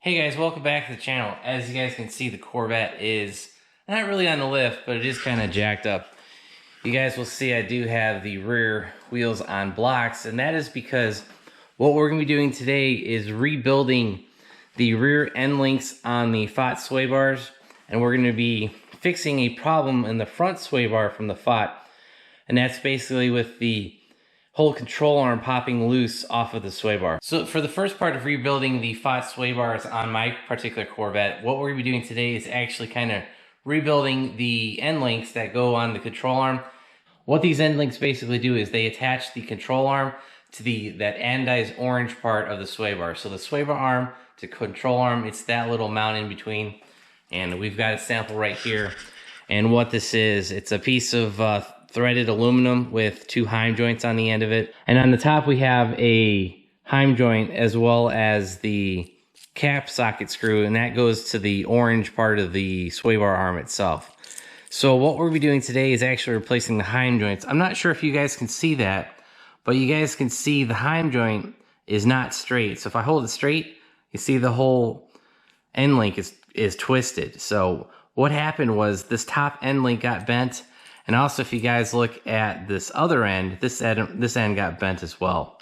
Hey guys, welcome back to the channel. As you guys can see, the Corvette is not really on the lift, but it is kind of jacked up. You guys will see I do have the rear wheels on blocks, and that is because what we're going to be doing today is rebuilding the rear end links on the Pfadt Swaybars, and we're going to be fixing a problem in the front sway bar from the Pfadt, and that's basically with the whole control arm popping loose off of the sway bar. So for the first part of rebuilding the Pfadt sway bars on my particular Corvette, what we're going to be doing today is actually kind of rebuilding the end links that go on the control arm. What these end links basically do is they attach the control arm to that anodized orange part of the sway bar. So the sway bar arm to control arm, it's that little mount in between, and we've got a sample right here. And what this is, it's a piece of threaded aluminum with two heim joints on the end of it. And on the top we have a heim joint as well as the cap socket screw, and that goes to the orange part of the sway bar arm itself. So what we'll be doing today is actually replacing the heim joints. I'm not sure if you guys can see that, but you guys can see the heim joint is not straight. So if I hold it straight, you see the whole end link is twisted. So what happened was this top end link got bent. And also, if you guys look at this other end, this end got bent as well.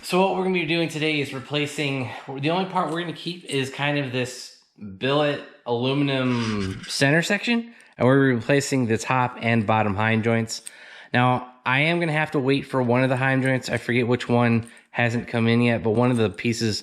So what we're going to be doing today is replacing, the only part we're going to keep is kind of this billet aluminum center section. And we're replacing the top and bottom heim joints. Now, I am going to have to wait for one of the heim joints. I forget which one hasn't come in yet, but one of the pieces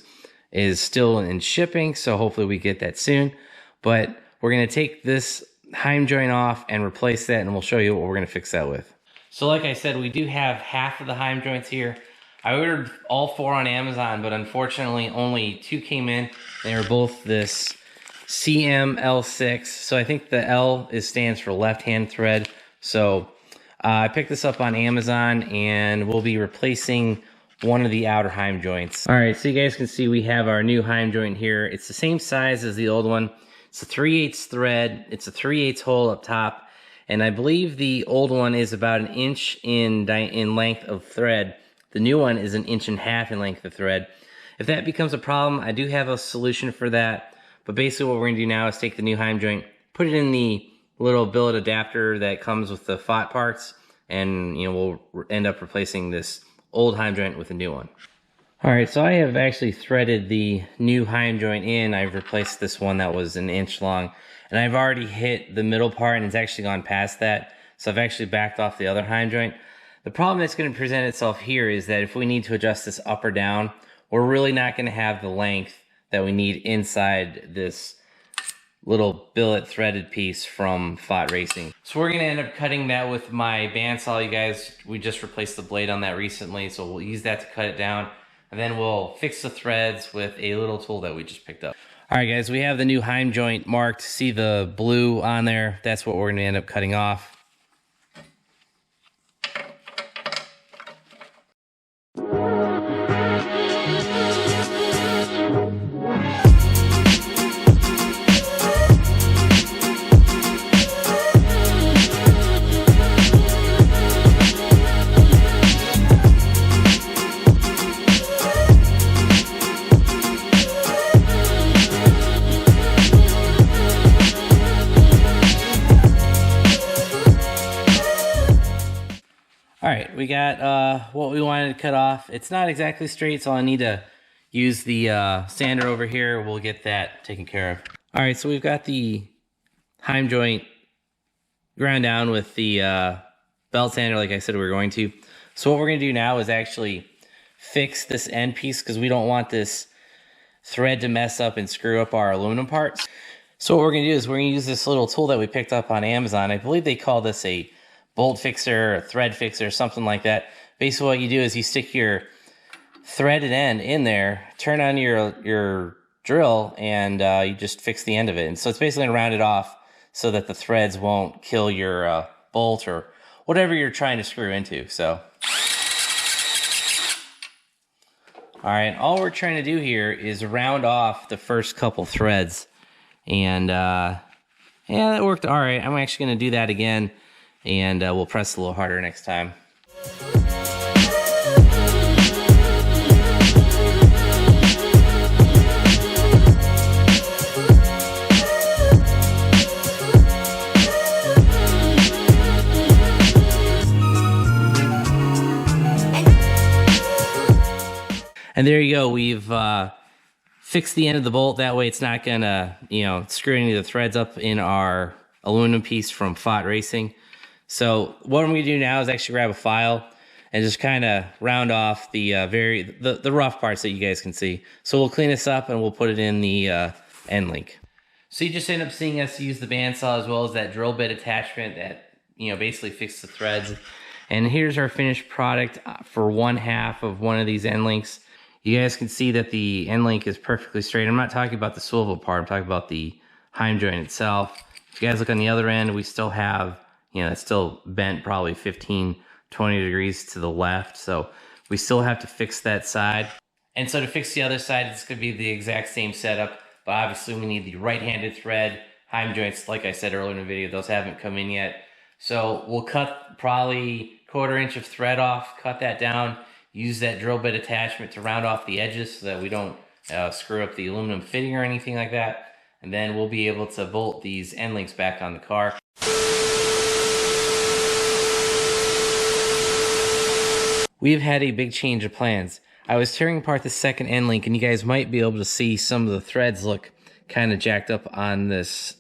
is still in shipping. So hopefully we get that soon. But we're going to take this heim joint off and replace that, and we'll show you what we're going to fix that with. So like I said, we do have half of the heim joints here. I ordered all 4 on Amazon, but unfortunately only 2 came in. They were both this CML6. So I think the L stands for left hand thread. So I picked this up on Amazon, and we'll be replacing one of the outer heim joints. All right, so you guys can see we have our new heim joint here. It's the same size as the old one. It's a 3/8 thread. It's a 3/8 hole up top, and I believe the old one is about 1 inch in length of thread. The new one is 1.5 inches in length of thread. If that becomes a problem, I do have a solution for that. But basically, what we're going to do now is take the new heim joint, put it in the little billet adapter that comes with the Pfadt parts, and we'll end up replacing this old heim joint with a new one. All right, so I have actually threaded the new heim joint in. I've replaced this one that was 1 inch long, and I've already hit the middle part, and it's actually gone past that. So I've actually backed off the other heim joint. The problem that's going to present itself here is that if we need to adjust this up or down, we're really not going to have the length that we need inside this little billet threaded piece from Pfadt Racing. So we're going to end up cutting that with my bandsaw, you guys. We just replaced the blade on that recently, so we'll use that to cut it down. And then we'll fix the threads with a little tool that we just picked up. All right, guys, we have the new heim joint marked. See the blue on there? That's what we're going to end up cutting off. All right, we got what we wanted to cut off. It's not exactly straight, so I need to use the sander over here. We'll get that taken care of. All right, so we've got the heim joint ground down with the belt sander like I said we were going to. So what we're going to do now is actually fix this end piece because we don't want this thread to mess up and screw up our aluminum parts. So what we're going to do is we're going to use this little tool that we picked up on Amazon. I believe they call this a bolt fixer, or thread fixer, something like that. Basically what you do is you stick your threaded end in there, turn on your drill, and you just fix the end of it. And so it's basically going to round it off so that the threads won't kill your bolt or whatever you're trying to screw into. So, all right, all we're trying to do here is round off the first couple threads. And yeah, that worked all right. I'm actually going to do that again, and we'll press a little harder next time. And there you go. We've fixed the end of the bolt. That way it's not gonna, screw any of the threads up in our aluminum piece from Pfadt Racing. So what I'm gonna do now is actually grab a file and just kind of round off the the rough parts that you guys can see. So we'll clean this up and we'll put it in the end link. So you just end up seeing us use the bandsaw as well as that drill bit attachment that, basically fixes the threads. And here's our finished product for one half of one of these end links. You guys can see that the end link is perfectly straight. I'm not talking about the swivel part, I'm talking about the heim joint itself. If you guys look on the other end, we still have, it's still bent probably 15, 20 degrees to the left. So we still have to fix that side. And so to fix the other side, it's gonna be the exact same setup, but obviously we need the right-handed thread, heim joints, like I said earlier in the video, those haven't come in yet. So we'll cut probably 1/4 inch of thread off, cut that down, use that drill bit attachment to round off the edges so that we don't screw up the aluminum fitting or anything like that. And then we'll be able to bolt these end links back on the car. We've had a big change of plans. I was tearing apart the second end link, and you guys might be able to see some of the threads look kind of jacked up on this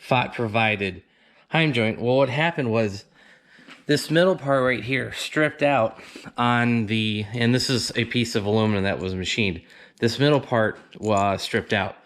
Pfadt provided heim joint. Well, what happened was this middle part right here stripped out on the, and this is a piece of aluminum that was machined. This middle part was stripped out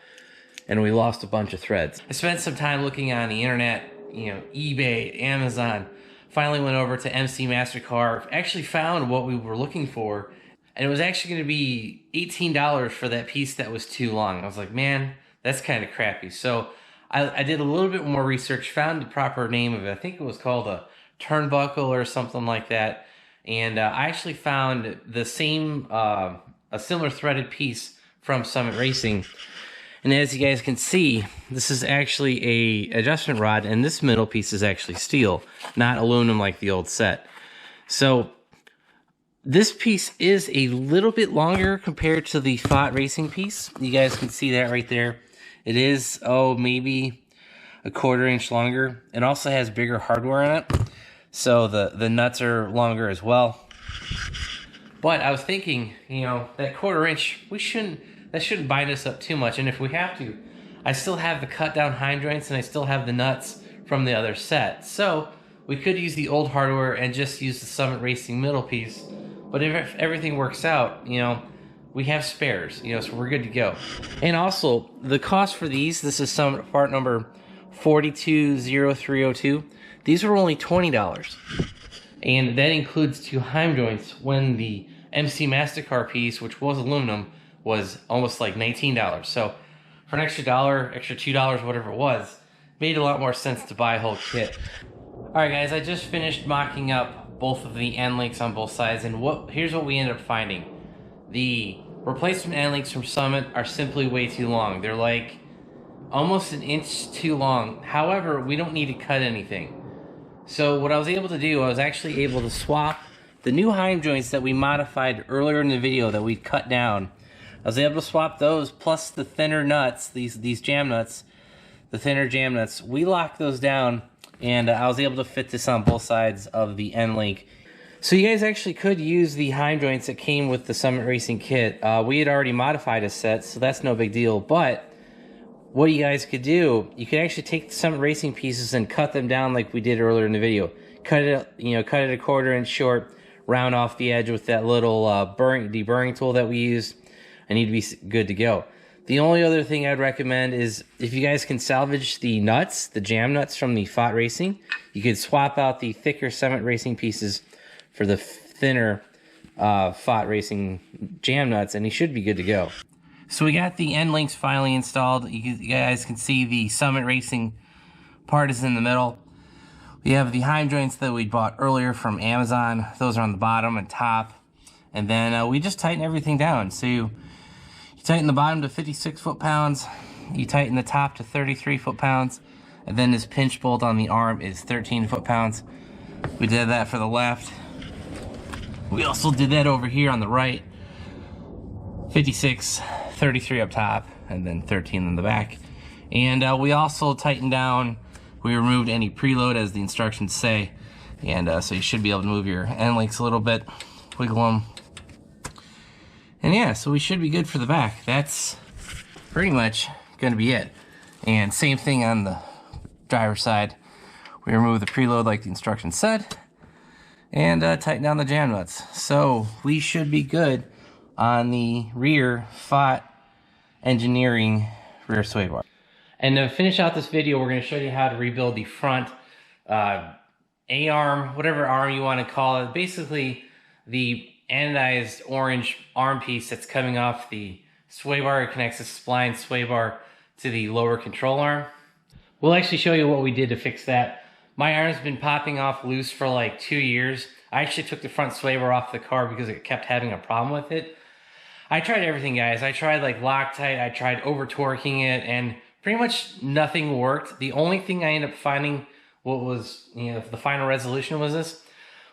and we lost a bunch of threads. I spent some time looking on the internet, eBay, Amazon, finally went over to MC Mastercar, actually found what we were looking for, and it was actually gonna be $18 for that piece that was too long. I was like, man, that's kind of crappy. So I did a little bit more research, found the proper name of it. I think it was called a turnbuckle or something like that. And I actually found the same, a similar threaded piece from Summit Racing. And as you guys can see, this is actually a adjustment rod, and this middle piece is actually steel, not aluminum like the old set. So this piece is a little bit longer compared to the Pfadt Racing piece. You guys can see that right there. It is, maybe a 1/4 inch longer. It also has bigger hardware on it, so the nuts are longer as well. But I was thinking, that 1/4 inch, that shouldn't bind us up too much. And if we have to, I still have the cut down heim joints and I still have the nuts from the other set. So we could use the old hardware and just use the Summit Racing middle piece. But if everything works out, we have spares, so we're good to go. And also, the cost for these, this is Summit part number 420302. These were only $20. And that includes 2 heim joints, when the MC Mastercar piece, which was aluminum, was almost like $19. So for an extra $1, extra $2, whatever it was, made a lot more sense to buy a whole kit. Alright guys, I just finished mocking up both of the end links on both sides, and here's what we ended up finding. The replacement end links from Summit are simply way too long. They're like almost 1 inch too long. However, we don't need to cut anything. So what I was able to do, I was actually able to swap the new heim joints that we modified earlier in the video that we cut down. I was able to swap those plus the thinner nuts, these jam nuts, the thinner jam nuts. We locked those down, and I was able to fit this on both sides of the end link. So you guys actually could use the heim joints that came with the Summit Racing kit. We had already modified a set, so that's no big deal. But what you guys could do, you could actually take the Summit Racing pieces and cut them down like we did earlier in the video. Cut it, cut it 1/4 inch short, round off the edge with that little deburring tool that we used, and you'd be good to go. The only other thing I'd recommend is if you guys can salvage the nuts, the jam nuts from the Pfadt Racing, you could swap out the thicker Summit Racing pieces for the thinner Pfadt Racing jam nuts, and you should be good to go. So we got the end links finally installed. You guys can see the Summit Racing part is in the middle. We have the heim joints that we bought earlier from Amazon. Those are on the bottom and top. And then we just tighten everything down. So you tighten the bottom to 56 foot-pounds. You tighten the top to 33 foot-pounds. And then this pinch bolt on the arm is 13 foot-pounds. We did that for the left. We also did that over here on the right. 56, 33 up top, and then 13 in the back. And we also tightened down, we removed any preload as the instructions say. And so you should be able to move your end links a little bit, wiggle them. And yeah, so we should be good for the back. That's pretty much gonna be it. And same thing on the driver's side. We remove the preload like the instructions said, and tighten down the jam nuts. So we should be good on the rear Pfadt Engineering rear sway bar. And to finish out this video, we're going to show you how to rebuild the front A-arm, whatever arm you want to call it. Basically, the anodized orange arm piece that's coming off the sway bar. It connects the spline sway bar to the lower control arm. We'll actually show you what we did to fix that. My arm's been popping off loose for like 2 years. I actually took the front sway bar off the car because it kept having a problem with it. I tried everything, guys. I tried like Loctite, I tried over torquing it, and pretty much nothing worked. The only thing I ended up finding, what was, the final resolution was this,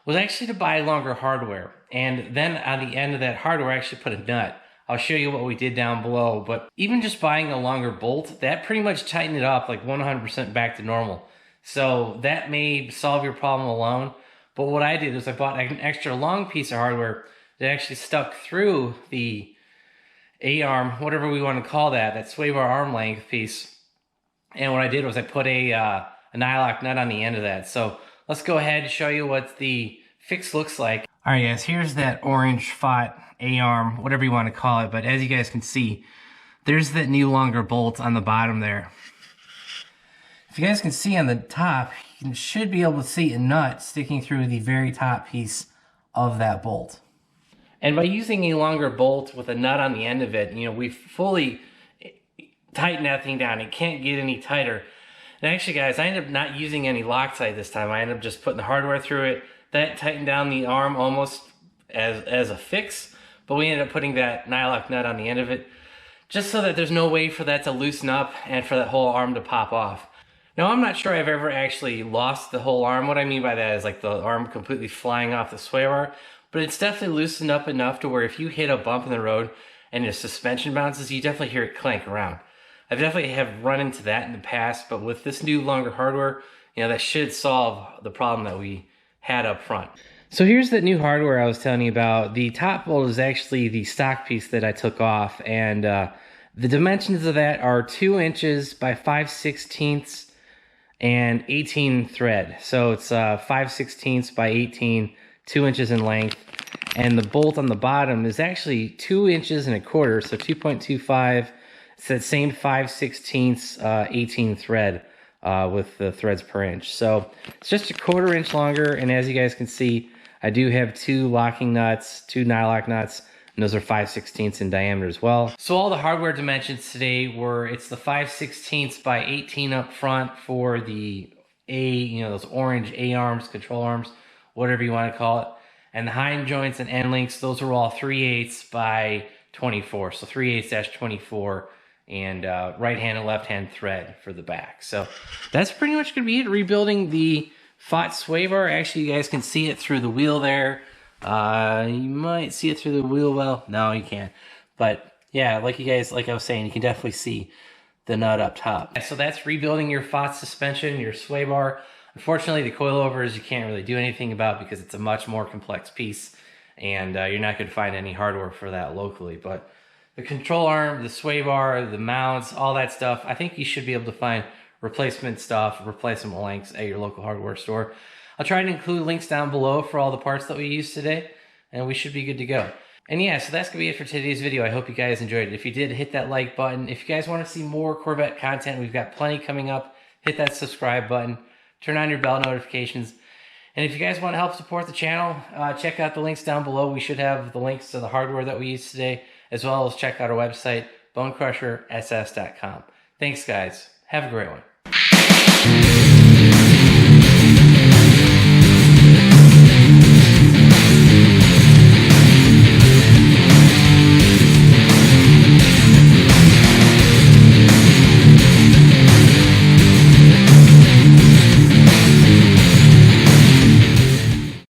was actually to buy longer hardware. And then on the end of that hardware, I actually put a nut. I'll show you what we did down below, but even just buying a longer bolt, that pretty much tightened it up like 100% back to normal. So that may solve your problem alone. But what I did was I bought an extra long piece of hardware that actually stuck through the A-arm, whatever we want to call that, that sway bar arm length piece. And what I did was I put a nylock nut on the end of that. So let's go ahead and show you what the fix looks like. All right, guys, here's that orange Pfadt A-arm, whatever you want to call it. But as you guys can see, there's that new longer bolt on the bottom there. If you guys can see on the top, you should be able to see a nut sticking through the very top piece of that bolt. And by using a longer bolt with a nut on the end of it, we fully tightened that thing down. It can't get any tighter. And actually, guys, I ended up not using any Loctite this time. I ended up just putting the hardware through it. That tightened down the arm almost as a fix, but we ended up putting that nylock nut on the end of it just so that there's no way for that to loosen up and for that whole arm to pop off. Now, I'm not sure I've ever actually lost the whole arm. What I mean by that is like the arm completely flying off the sway bar, but it's definitely loosened up enough to where if you hit a bump in the road and the suspension bounces, you definitely hear it clank around. I definitely have run into that in the past, but with this new longer hardware, that should solve the problem that we had up front. So here's that new hardware I was telling you about. The top bolt is actually the stock piece that I took off, and the dimensions of that are 2 inches by 5/16 and 18 thread. So it's 5/16 by 18, 2 inches in length. And the bolt on the bottom is actually 2 inches and a quarter, so 2.25. It's that same 5/16 18 thread with the threads per inch. So it's just a 1/4 inch longer, and as you guys can see, I do have 2 locking nuts, 2 nylock nuts, and those are 5/16 in diameter as well. So all the hardware dimensions today were, it's the 5/16 by 18 up front for the those orange A-arms, control arms, whatever you want to call it. And the heim joints and end links, those are all 3/8 by 24. So 3/8-24 and right hand and left hand thread for the back. So that's pretty much going to be it. Rebuilding the Pfadt sway bar. Actually, you guys can see it through the wheel there. You might see it through the wheel well. No, you can't. But yeah, like I was saying, you can definitely see the nut up top. So that's rebuilding your Pfadt suspension, your sway bar. Unfortunately, the coilovers you can't really do anything about because it's a much more complex piece, and you're not going to find any hardware for that locally. But the control arm, the sway bar, the mounts, all that stuff, I think you should be able to find replacement stuff, replacement links at your local hardware store. I'll try to include links down below for all the parts that we used today, and we should be good to go. And yeah, so that's going to be it for today's video. I hope you guys enjoyed it. If you did, hit that like button. If you guys want to see more Corvette content, we've got plenty coming up. Hit that subscribe button. Turn on your bell notifications. And if you guys want to help support the channel, check out the links down below. We should have the links to the hardware that we used today, as well as check out our website, BonecrrusherSS.com. Thanks, guys. Have a great one.